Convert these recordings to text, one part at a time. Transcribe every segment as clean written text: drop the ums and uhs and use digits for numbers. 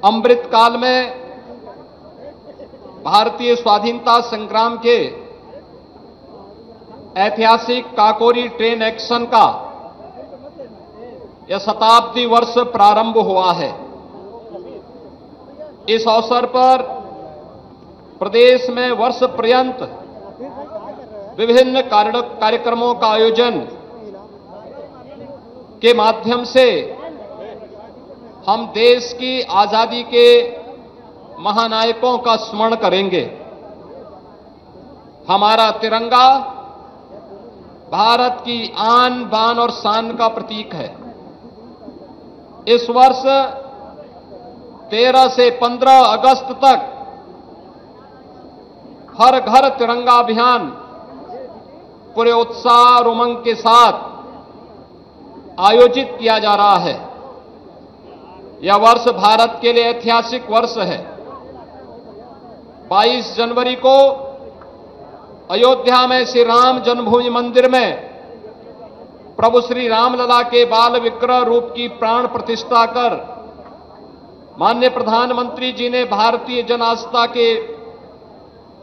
अमृत काल में भारतीय स्वाधीनता संग्राम के ऐतिहासिक काकोरी ट्रेन एक्शन का यह शताब्दी वर्ष प्रारंभ हुआ है। इस अवसर पर प्रदेश में वर्ष पर्यंत विभिन्न कार्यक्रमों का आयोजन के माध्यम से हम देश की आजादी के महानायकों का स्मरण करेंगे। हमारा तिरंगा भारत की आन बान और शान का प्रतीक है। इस वर्ष 13 से 15 अगस्त तक हर घर तिरंगा अभियान पूरे उत्साह और उमंग के साथ आयोजित किया जा रहा है। यह वर्ष भारत के लिए ऐतिहासिक वर्ष है। 22 जनवरी को अयोध्या में श्री राम जन्मभूमि मंदिर में प्रभु श्री रामलला के बाल विग्रह रूप की प्राण प्रतिष्ठा कर माननीय प्रधानमंत्री जी ने भारतीय जन आस्था के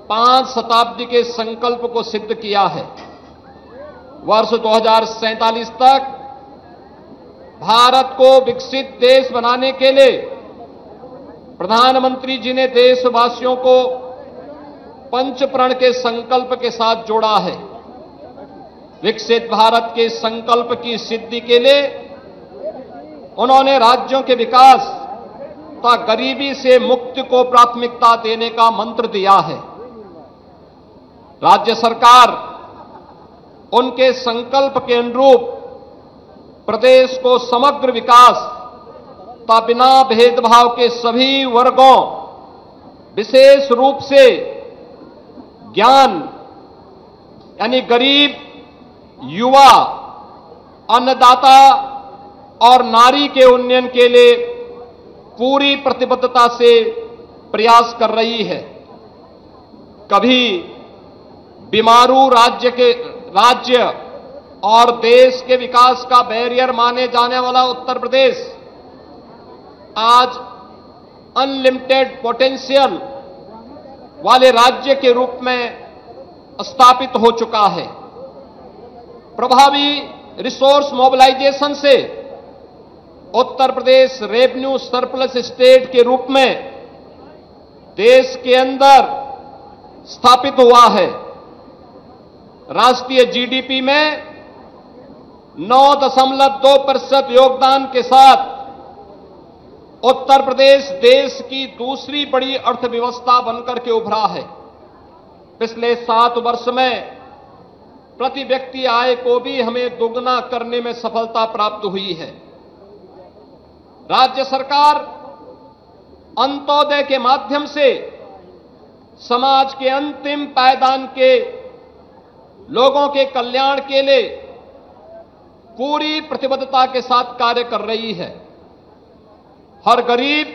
5 शताब्दी के संकल्प को सिद्ध किया है। वर्ष 2047 तक भारत को विकसित देश बनाने के लिए प्रधानमंत्री जी ने देशवासियों को पंच प्रण के संकल्प के साथ जोड़ा है। विकसित भारत के संकल्प की सिद्धि के लिए उन्होंने राज्यों के विकास तथा गरीबी से मुक्ति को प्राथमिकता देने का मंत्र दिया है। राज्य सरकार उनके संकल्प के अनुरूप प्रदेश को समग्र विकास तथा बिना भेदभाव के सभी वर्गों, विशेष रूप से ज्ञान यानी गरीब, युवा, अन्नदाता और नारी के उन्नयन के लिए पूरी प्रतिबद्धता से प्रयास कर रही है। कभी बीमारू राज्य और देश के विकास का बैरियर माने जाने वाला उत्तर प्रदेश आज अनलिमिटेड पोटेंशियल वाले राज्य के रूप में स्थापित हो चुका है। प्रभावी रिसोर्स मोबिलाइजेशन से Uttar Pradesh revenue surplus state के रूप में देश के अंदर स्थापित हुआ है। राष्ट्रीय जीडीपी में 9.2% योगदान के साथ उत्तर प्रदेश देश की दूसरी बड़ी अर्थव्यवस्था बनकर के उभरा है। पिछले 7 वर्ष में प्रति व्यक्ति आय को भी हमें दोगुना करने में सफलता प्राप्त हुई है। राज्य सरकार अंत्योदय के माध्यम से समाज के अंतिम पायदान के लोगों के कल्याण के लिए पूरी प्रतिबद्धता के साथ कार्य कर रही है। हर गरीब,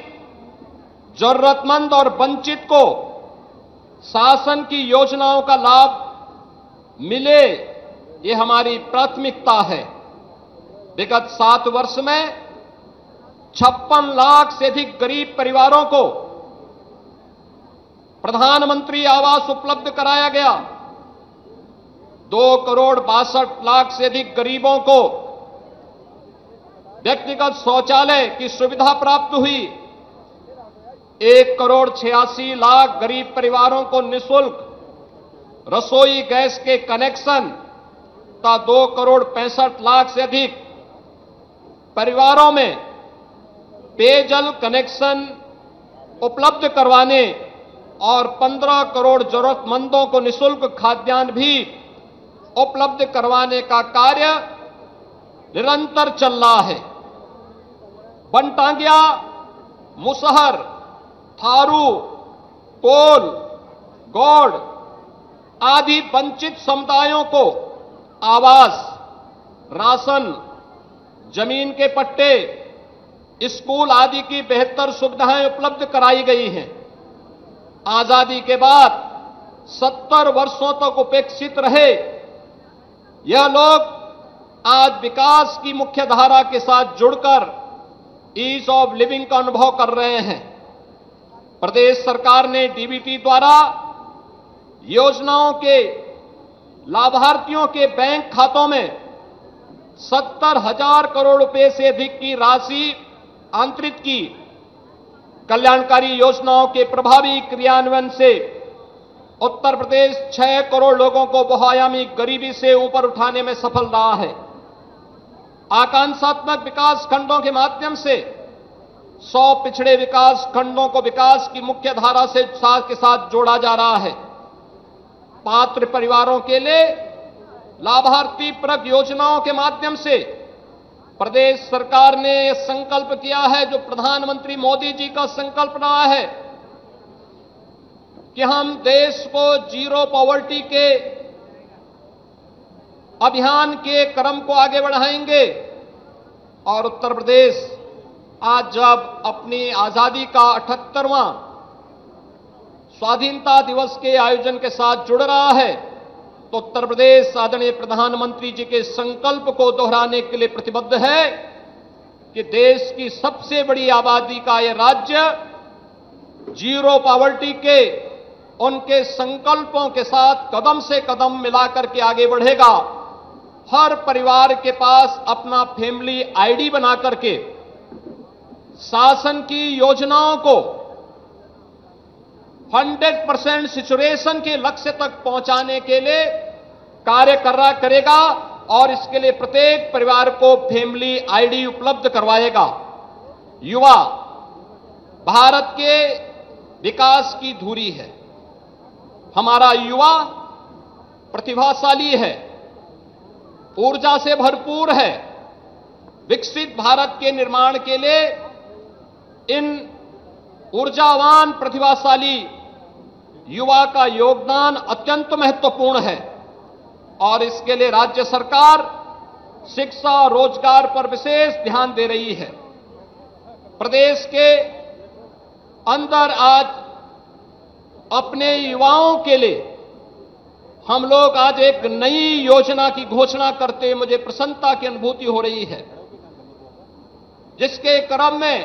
जरूरतमंद और वंचित को शासन की योजनाओं का लाभ मिले, ये हमारी प्राथमिकता है। विगत 7 वर्ष में 56 लाख से अधिक गरीब परिवारों को प्रधानमंत्री आवास उपलब्ध कराया गया। 2 करोड़ 62 लाख से अधिक गरीबों को व्यक्तिगत शौचालय की सुविधा प्राप्त हुई। 1 करोड़ 86 लाख गरीब परिवारों को निःशुल्क रसोई गैस के कनेक्शन तथा 2 करोड़ 65 लाख से अधिक परिवारों में पेयजल कनेक्शन उपलब्ध करवाने और 15 करोड़ जरूरतमंदों को निःशुल्क खाद्यान्न भी उपलब्ध करवाने का कार्य निरंतर चल रहा है। बनटांगिया, मुसहर, थारू, कोल, गौड़ आदि वंचित समुदायों को आवास, राशन, जमीन के पट्टे, स्कूल आदि की बेहतर सुविधाएं उपलब्ध कराई गई हैं। आजादी के बाद 70 वर्षों तक उपेक्षित रहे यह लोग आज विकास की मुख्य धारा के साथ जुड़कर ईज ऑफ लिविंग का अनुभव कर रहे हैं। प्रदेश सरकार ने डीबीटी द्वारा योजनाओं के लाभार्थियों के बैंक खातों में 70,000 करोड़ रुपए से अधिक की राशि अंतरित की। कल्याणकारी योजनाओं के प्रभावी क्रियान्वयन से उत्तर प्रदेश 6 करोड़ लोगों को बहुआयामी गरीबी से ऊपर उठाने में सफल रहा है। आकांक्षात्मक विकास खंडों के माध्यम से 100 पिछड़े विकास खंडों को विकास की मुख्य धारा से के साथ जोड़ा जा रहा है। पात्र परिवारों के लिए लाभार्थी परक योजनाओं के माध्यम से प्रदेश सरकार ने यह संकल्प किया है, जो प्रधानमंत्री मोदी जी का संकल्प रहा है कि हम देश को जीरो पॉवर्टी के अभियान के क्रम को आगे बढ़ाएंगे। और उत्तर प्रदेश आज जब अपनी आजादी का 78वां स्वाधीनता दिवस के आयोजन के साथ जुड़ रहा है, तो उत्तर प्रदेश आदरणीय प्रधानमंत्री जी के संकल्प को दोहराने के लिए प्रतिबद्ध है कि देश की सबसे बड़ी आबादी का यह राज्य जीरो पॉवर्टी के उनके संकल्पों के साथ कदम से कदम मिलाकर के आगे बढ़ेगा। हर परिवार के पास अपना फैमिली आईडी बना करके शासन की योजनाओं को 100% सिचुएशन के लक्ष्य तक पहुंचाने के लिए कार्य करेगा और इसके लिए प्रत्येक परिवार को फैमिली आईडी उपलब्ध करवाएगा। युवा भारत के विकास की धुरी है। हमारा युवा प्रतिभाशाली है, ऊर्जा से भरपूर है। विकसित भारत के निर्माण के लिए इन ऊर्जावान प्रतिभाशाली युवा का योगदान अत्यंत महत्वपूर्ण है और इसके लिए राज्य सरकार शिक्षा और रोजगार पर विशेष ध्यान दे रही है। प्रदेश के अंदर आज अपने युवाओं के लिए हम लोग आज एक नई योजना की घोषणा करते हुए मुझे प्रसन्नता की अनुभूति हो रही है, जिसके क्रम में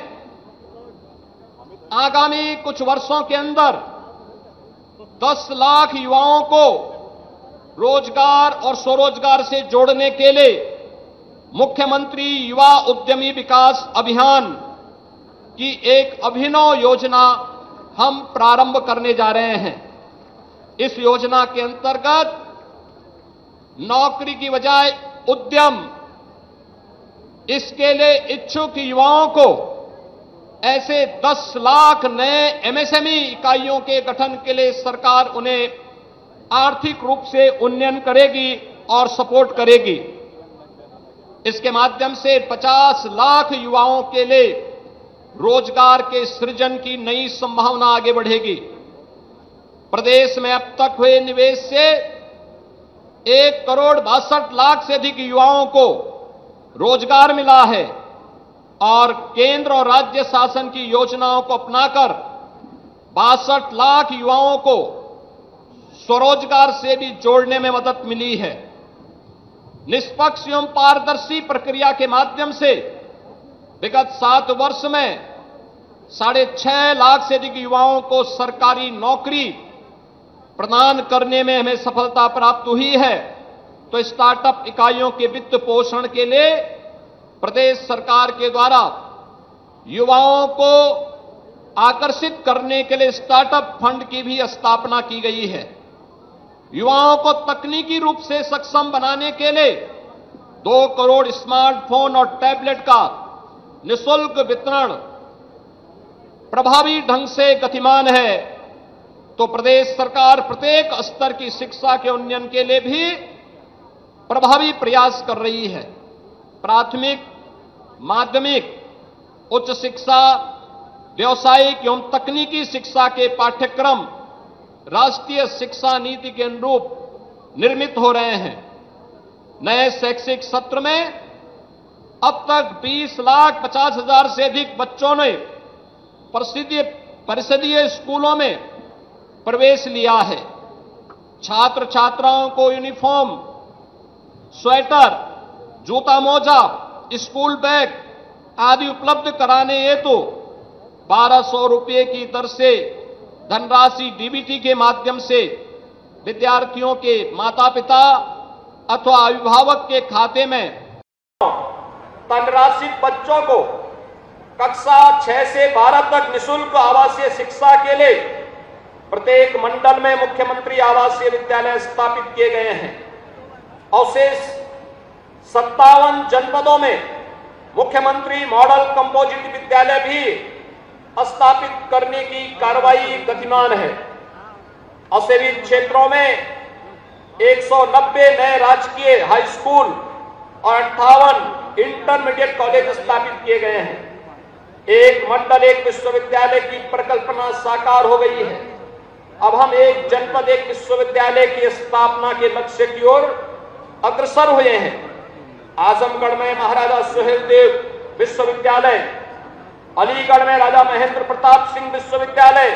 आगामी कुछ वर्षों के अंदर 10 लाख युवाओं को रोजगार और स्वरोजगार से जोड़ने के लिए मुख्यमंत्री युवा उद्यमी विकास अभियान की एक अभिनव योजना हम प्रारंभ करने जा रहे हैं। इस योजना के अंतर्गत नौकरी की बजाय उद्यम, इसके लिए इच्छुक युवाओं को ऐसे 10 लाख नए एमएसएमई इकाइयों के गठन के लिए सरकार उन्हें आर्थिक रूप से उन्नयन करेगी और सपोर्ट करेगी। इसके माध्यम से 50 लाख युवाओं के लिए रोजगार के सृजन की नई संभावना आगे बढ़ेगी। प्रदेश में अब तक हुए निवेश से 1,62,00,000 से अधिक युवाओं को रोजगार मिला है और केंद्र और राज्य शासन की योजनाओं को अपनाकर 62 लाख युवाओं को स्वरोजगार से भी जोड़ने में मदद मिली है। निष्पक्ष एवं पारदर्शी प्रक्रिया के माध्यम से विगत 7 वर्ष में 6.5 लाख से अधिक युवाओं को सरकारी नौकरी प्रदान करने में हमें सफलता प्राप्त हुई है। तो स्टार्टअप इकाइयों के वित्त पोषण के लिए प्रदेश सरकार के द्वारा युवाओं को आकर्षित करने के लिए स्टार्टअप फंड की भी स्थापना की गई है। युवाओं को तकनीकी रूप से सक्षम बनाने के लिए 2 करोड़ स्मार्टफोन और टैबलेट का निःशुल्क वितरण प्रभावी ढंग से गतिमान है। तो प्रदेश सरकार प्रत्येक स्तर की शिक्षा के उन्नयन के लिए भी प्रभावी प्रयास कर रही है। प्राथमिक, माध्यमिक, उच्च शिक्षा, व्यावसायिक एवं तकनीकी शिक्षा के पाठ्यक्रम राष्ट्रीय शिक्षा नीति के अनुरूप निर्मित हो रहे हैं। नए शैक्षिक सत्र में अब तक 20,50,000 से अधिक बच्चों ने परिषदीय स्कूलों में प्रवेश लिया है। छात्र छात्राओं को यूनिफॉर्म, स्वेटर, जूता मोजा, स्कूल बैग आदि उपलब्ध कराने हेतु 1200 रुपये की दर से धनराशि डीबीटी के माध्यम से विद्यार्थियों के माता पिता अथवा अभिभावक के खाते में धनराशि बच्चों को कक्षा 6 से 12 तक निःशुल्क आवासीय शिक्षा के लिए प्रत्येक मंडल में मुख्यमंत्री आवासीय विद्यालय स्थापित किए गए हैं और शेष 57 जनपदों में मुख्यमंत्री मॉडल कंपोजिट विद्यालय भी स्थापित करने की कार्रवाई गतिमान है और सभी क्षेत्रों में 190 नए राजकीय हाई स्कूल और 58 इंटरमीडिएट कॉलेज स्थापित किए गए हैं। एक मंडल एक विश्वविद्यालय की परिकल्पना साकार हो गई है। अब हम एक जनपद एक विश्वविद्यालय की स्थापना के लक्ष्य की ओर अग्रसर हुए हैं। आजमगढ़ में महाराजा सुहेलदेव विश्वविद्यालय, अलीगढ़ में राजा महेंद्र प्रताप सिंह विश्वविद्यालय,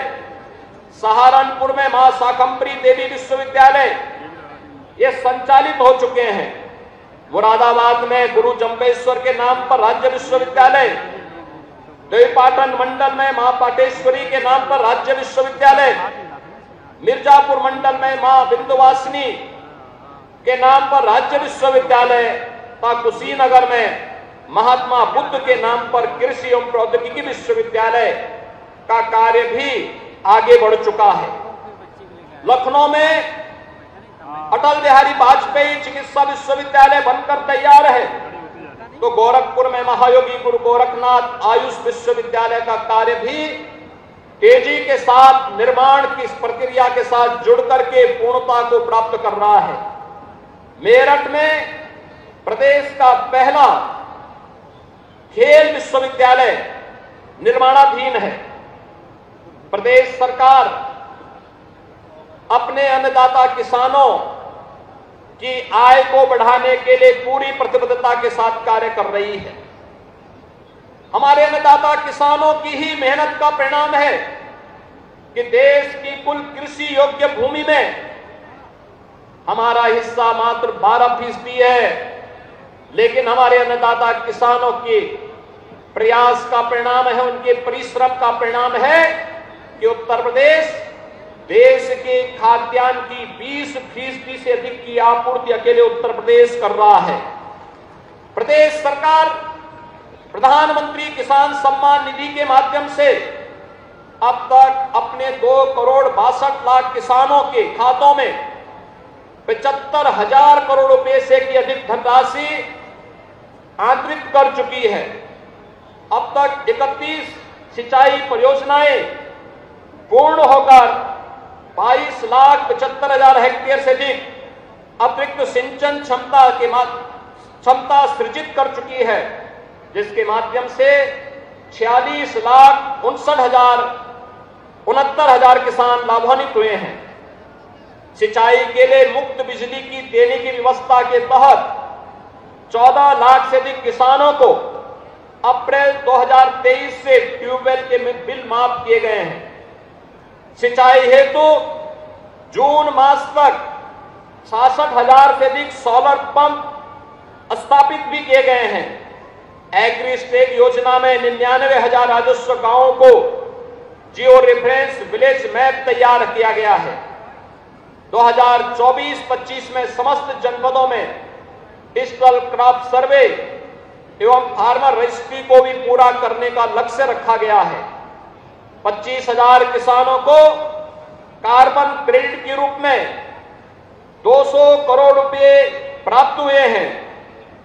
सहारनपुर में मां शाकंभरी देवी विश्वविद्यालय ये संचालित हो चुके हैं। मुरादाबाद में गुरु जंबेश्वर के नाम पर राज्य विश्वविद्यालय, देवीपाटन मंडल में मां पाटेश्वरी के नाम पर राज्य विश्वविद्यालय, मिर्जापुर मंडल में मां विंध्यवासिनी के नाम पर राज्य विश्वविद्यालय तथा कुशीनगर में महात्मा बुद्ध के नाम पर कृषि एवं प्रौद्योगिकी विश्वविद्यालय का कार्य भी आगे बढ़ चुका है। लखनऊ में अटल बिहारी वाजपेयी चिकित्सा विश्वविद्यालय बनकर तैयार है, तो गोरखपुर में महायोगी गुरु गोरखनाथ आयुष विश्वविद्यालय का कार्य भी तेजी के साथ निर्माण की प्रक्रिया के साथ जुड़ करके पूर्णता को प्राप्त कर रहा है। मेरठ में प्रदेश का पहला खेल विश्वविद्यालय निर्माणाधीन है। प्रदेश सरकार अपने अन्नदाता किसानों की आय को बढ़ाने के लिए पूरी प्रतिबद्धता के साथ कार्य कर रही है। हमारे अन्नदाता किसानों की ही मेहनत का परिणाम है कि देश की कुल कृषि योग्य भूमि में हमारा हिस्सा मात्र 12% है, लेकिन हमारे अन्नदाता किसानों के प्रयास का परिणाम है, उनके परिश्रम का परिणाम है कि उत्तर प्रदेश देश के खाद्यान्न की 20% से अधिक की आपूर्ति अकेले उत्तर प्रदेश कर रहा है। प्रदेश सरकार प्रधानमंत्री किसान सम्मान निधि के माध्यम से अब तक अपने 2 करोड़ 62 लाख किसानों के खातों में 75,000 करोड़ रुपए से की अधिक धनराशि आंतरित कर चुकी है। अब तक 31 सिंचाई परियोजनाएं पूर्ण होकर 22,75,000 हेक्टेयर से अधिक अतिरिक्त सिंचन क्षमता सृजित कर चुकी है, जिसके माध्यम से 46,69,000 किसान लाभान्वित हुए हैं। सिंचाई के लिए मुफ्त बिजली की देने की व्यवस्था के तहत 14 लाख से अधिक किसानों को अप्रैल 2023 से ट्यूबवेल के बिल माफ किए गए हैं। सिंचाई हेतु जून मास तक 66,000 से अधिक सोलर पंप स्थापित भी किए गए हैं। एग्री स्टेट योजना में 99,000 राजस्व गांवों को जियो रेफरेंस विलेज मैप तैयार किया गया है। 2024-25 में समस्त जनपदों में डिजिटल क्रॉप सर्वे एवं फार्मर रजिस्ट्री को भी पूरा करने का लक्ष्य रखा गया है। 25,000 किसानों को कार्बन क्रेडिट के रूप में 200 करोड़ रुपए प्राप्त हुए हैं।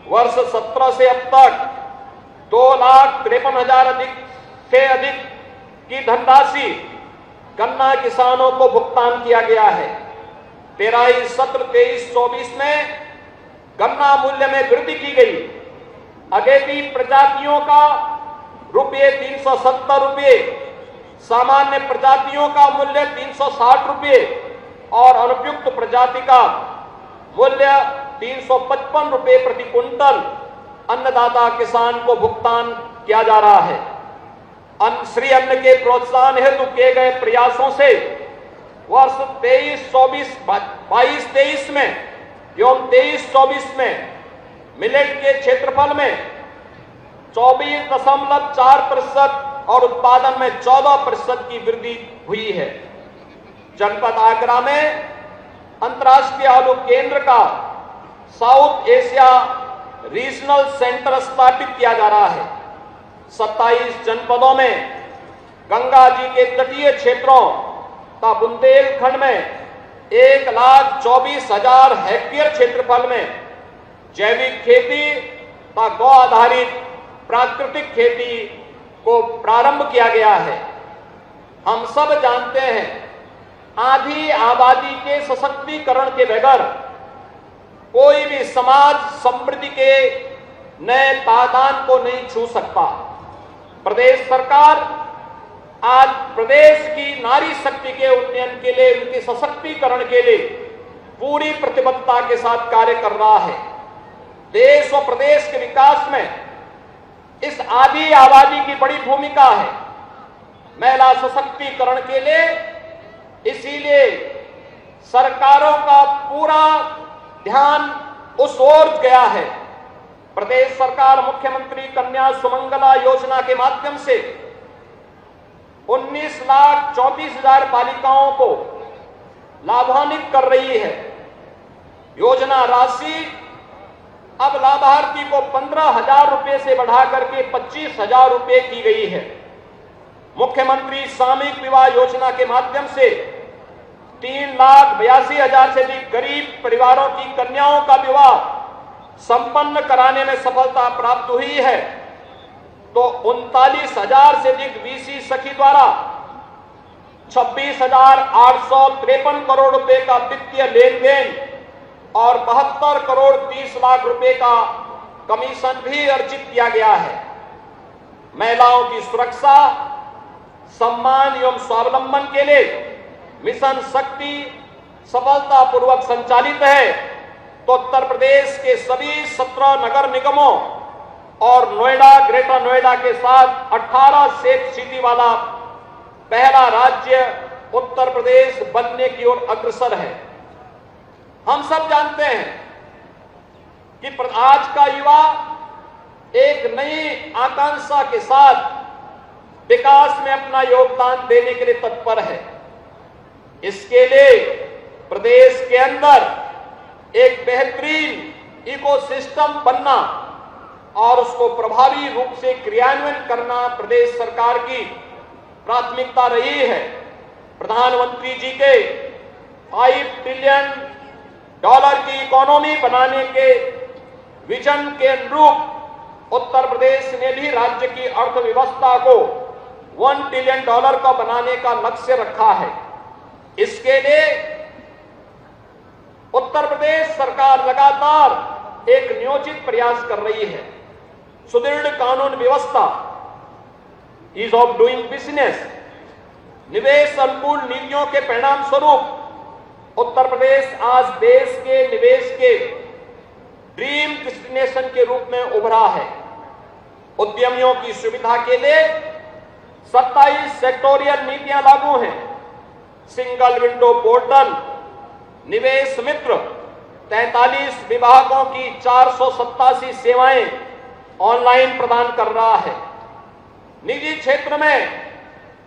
वर्ष 17 से अब तक 2,53,000 से अधिक की धनराशि गन्ना किसानों को भुगतान किया गया है। पेराई सत्र 23-24 में गन्ना मूल्य में वृद्धि की गई। अगेती प्रजातियों का रुपये 370 रुपये, सामान्य प्रजातियों का मूल्य 360 रुपये और अनुपयुक्त प्रजाति का मूल्य 355 रुपये प्रति क्विंटल अन्नदाता किसान को भुगतान किया जा रहा है। श्री अन्न के प्रोत्साहन हेतु किए गए प्रयासों से वर्ष 22-23 में एवं 23-24 में मिलेट के क्षेत्रफल में 24.4% और उत्पादन में 14% की वृद्धि हुई है। जनपद आगरा में अंतर्राष्ट्रीय आलू केंद्र का साउथ एशिया रीजनल सेंटर स्थापित किया जा रहा है। 27 जनपदों में गंगा जी के तटीय क्षेत्रों तथा बुंदेलखंड में 1,24,000 हेक्टेयर क्षेत्रफल में जैविक खेती तथा गौ आधारित प्राकृतिक खेती को प्रारंभ किया गया है। हम सब जानते हैं, आधी आबादी के सशक्तिकरण के बगैर कोई भी समाज समृद्धि के नए पायदान को नहीं छू सकता। प्रदेश सरकार आज प्रदेश की नारी शक्ति के उन्नयन के लिए, उनके सशक्तिकरण के लिए पूरी प्रतिबद्धता के साथ कार्य कर रहा है। देश और प्रदेश के विकास में इस आधी आबादी की बड़ी भूमिका है। महिला सशक्तिकरण के लिए इसीलिए सरकारों का पूरा ध्यान उस ओर गया है। प्रदेश सरकार मुख्यमंत्री कन्या सुमंगला योजना के माध्यम से 19,34,000 बालिकाओं को लाभान्वित कर रही है। योजना राशि अब लाभार्थी को 15,000 रुपए से बढ़ा करके 25,000 रुपए की गई है। मुख्यमंत्री सामूहिक विवाह योजना के माध्यम से 3,82,000 से अधिक गरीब परिवारों की कन्याओं का विवाह संपन्न कराने में सफलता प्राप्त हुई है। तो 39,000 से अधिक वीसी सखी द्वारा 26,853 करोड़ रुपए का वित्तीय लेन देन और 72 करोड़ 30 लाख रुपए का कमीशन भी अर्जित किया गया है। महिलाओं की सुरक्षा, सम्मान एवं स्वावलंबन के लिए मिशन शक्ति सफलतापूर्वक संचालित है। तो उत्तर प्रदेश के सभी 17 नगर निगमों और नोएडा, ग्रेटर नोएडा के साथ 18 सेफ सिटी वाला पहला राज्य उत्तर प्रदेश बनने की ओर अग्रसर है। हम सब जानते हैं कि आज का युवा एक नई आकांक्षा के साथ विकास में अपना योगदान देने के लिए तत्पर है। इसके लिए प्रदेश के अंदर एक बेहतरीन इकोसिस्टम बनना और उसको प्रभावी रूप से क्रियान्वयन करना प्रदेश सरकार की प्राथमिकता रही है। प्रधानमंत्री जी के $5 ट्रिलियन की इकोनॉमी बनाने के विजन के अनुरूप उत्तर प्रदेश ने भी राज्य की अर्थव्यवस्था को $1 ट्रिलियन का बनाने का लक्ष्य रखा है। इसके लिए उत्तर प्रदेश सरकार लगातार एक नियोजित प्रयास कर रही है। सुदृढ़ कानून व्यवस्था, ईज ऑफ डूइंग बिजनेस, निवेश अनुकूल नीतियों के परिणाम स्वरूप उत्तर प्रदेश आज देश के निवेश के ड्रीम डेस्टिनेशन के रूप में उभरा है। उद्यमियों की सुविधा के लिए 27 सेक्टोरियल नीतियां लागू हैं। सिंगल विंडो पोर्टल, निवेश मित्र, 43 विभागों की 487 सेवाएं ऑनलाइन प्रदान कर रहा है। निजी क्षेत्र में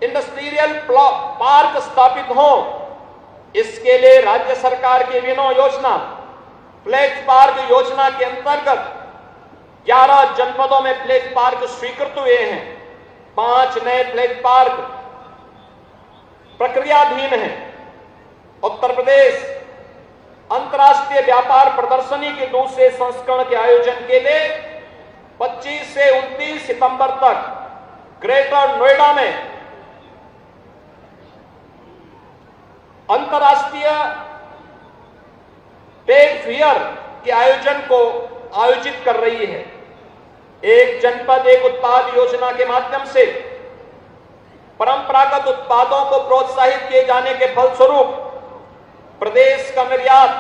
इंडस्ट्रियल पार्क स्थापित हो, इसके लिए राज्य सरकार की विनो योजना, फ्लेक्स पार्क योजना के अंतर्गत 11 जनपदों में फ्लेक्स पार्क स्वीकृत हुए हैं। 5 नए फ्लेक्स पार्क प्रक्रियाधीन हैं। उत्तर प्रदेश अंतर्राष्ट्रीय व्यापार प्रदर्शनी के दूसरे संस्करण के आयोजन के लिए 25 से 29 सितंबर तक ग्रेटर नोएडा में अंतर्राष्ट्रीय ट्रेड फेयर के आयोजन को आयोजित कर रही है। एक जनपद एक उत्पाद योजना के माध्यम से परंपरागत उत्पादों को प्रोत्साहित किए जाने के फलस्वरूप प्रदेश का निर्यात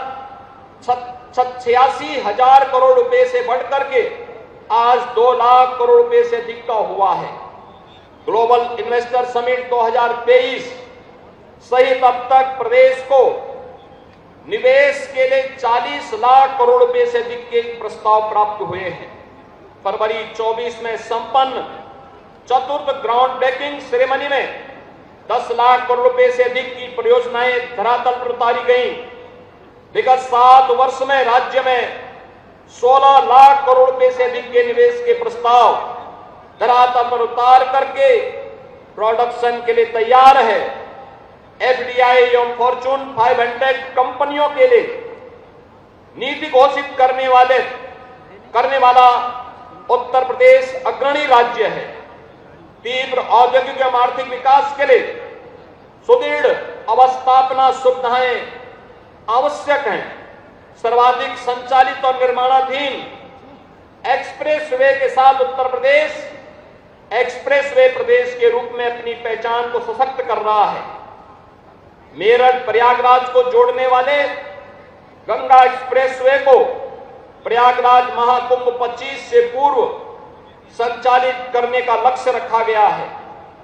86,000 करोड़ रुपए से बढ़कर के आज 2 लाख करोड़ रुपए से अधिक का हुआ है। ग्लोबल इन्वेस्टर समिट 2023 सहित अब तक प्रदेश को निवेश के लिए 40 लाख करोड़ रुपए से अधिक के प्रस्ताव प्राप्त हुए हैं। फरवरी 24 में संपन्न चतुर्थ ग्राउंड ब्रेकिंग सेरेमनी में 10 लाख करोड़ रुपए से अधिक की परियोजनाएं धरातल पर उतारी गई। विगत 7 वर्ष में राज्य में 16 लाख करोड़ रुपए से अधिक के निवेश के प्रस्ताव धरातल पर उतार करके प्रोडक्शन के लिए तैयार है। एफडीआई एवं फॉर्चून 500 कंपनियों के लिए नीति घोषित करने वाला उत्तर प्रदेश अग्रणी राज्य है। तीव्र औद्योगिक एवं आर्थिक विकास के लिए सुदृढ़ अवस्थापना सुविधाएं आवश्यक हैं। सर्वाधिक संचालित और निर्माणाधीन एक्सप्रेसवे के साथ उत्तर प्रदेश एक्सप्रेसवे प्रदेश के रूप में अपनी पहचान को सशक्त कर रहा है। मेरठ प्रयागराज को जोड़ने वाले गंगा एक्सप्रेसवे को प्रयागराज महाकुंभ 25 से पूर्व संचालित करने का लक्ष्य रखा गया है।